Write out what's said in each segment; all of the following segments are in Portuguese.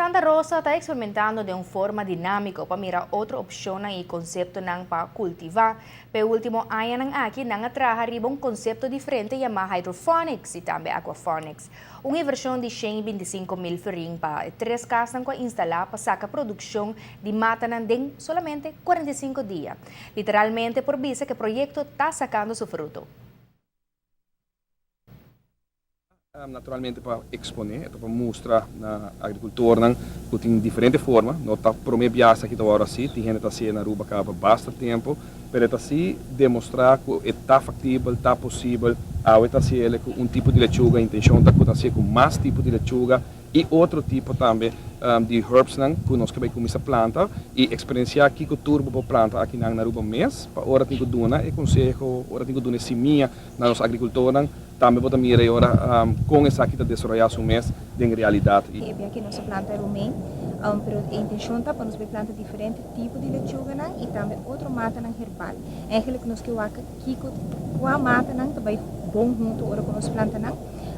Santa Rosa está experimentando de uma forma dinâmica para mirar outra opção e conceito para cultivar. Pelo último ano aqui, não atraha um conceito diferente chamado hydroponics e também aquaponics. Uma versão de 125 mil ferring para 3 casas que instalar para sacar produção de mata em solamente 45 dias. Literalmente por vista que o projeto está sacando seu fruto. Naturalmente para exponer, para mostrar na agricultura que tem diferente forma, não está promebiasa que agora assim, tem gente assim na Aruba acaba bastante tempo, mas está assim demonstrar que está factível, está possível, está assim ele com um tipo de lechuga, a intenção está com com mais tipo de lechuga e outro tipo também de herbs que nós queremos começar a planta e experienciar aqui que turbo para planta aqui na Aruba mês, para hora tem que donar e consejo, hora tem que donar semilla na nossa agricultura também podemos ir agora com essa aqui de desenvolver um mês de realidade. Aqui nossa planta é rumém, mas a intenção é para nós plantar diferentes tipos de lechuga e também outra mata herbal. Eigenlijk nós que aqui com a mata também bom junto agora com nós planta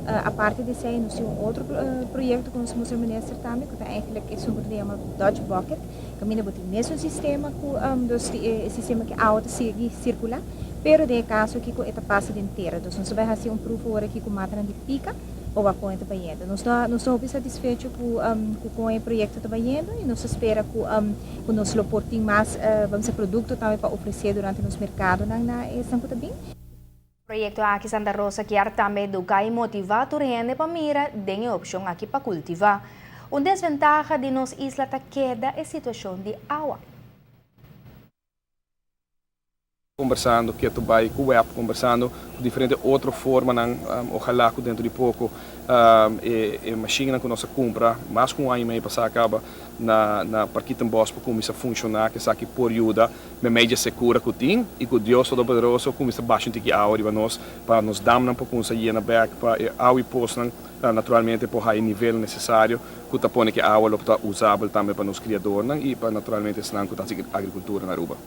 a parte desse aí nós temos outro projeto que nós vamos ministrar também, que eigenlijk é um que chama Dodge Bucket, que mina botar o mesmo sistema que sistema que a água circula. Pero de caso que esta passa inteira, então nós vai fazer proof agora aqui com mata de pica ou a conta banhando. Nós estamos satisfeitos com o projeto trabalhando e nós espera que nós lo portem mais vamos ter produto também para oferecer durante nos mercado na São Paulo. O projeto aqui Santa Rosa quer também educar e motivar a gente para mirar de opção aqui para cultivar. Uma desvantagem de nossa isla queda é a situação de água. Conversando, que tu vai com o web, conversando com diferentes outras formas, ojalá que dentro de pouco a máquina que nós compra, mais com um ano e meio para acaba na Parquita em Bosco começa a funcionar, que aqui por ajuda, me média segura que tem e que Deus Todo-Poderoso começa a baixar de água para nos dar para conseguir na back para água e posto naturalmente por o nível necessário que tá põe que a água está usável também para nos criadores e para naturalmente ensinar que a agricultura na Aruba.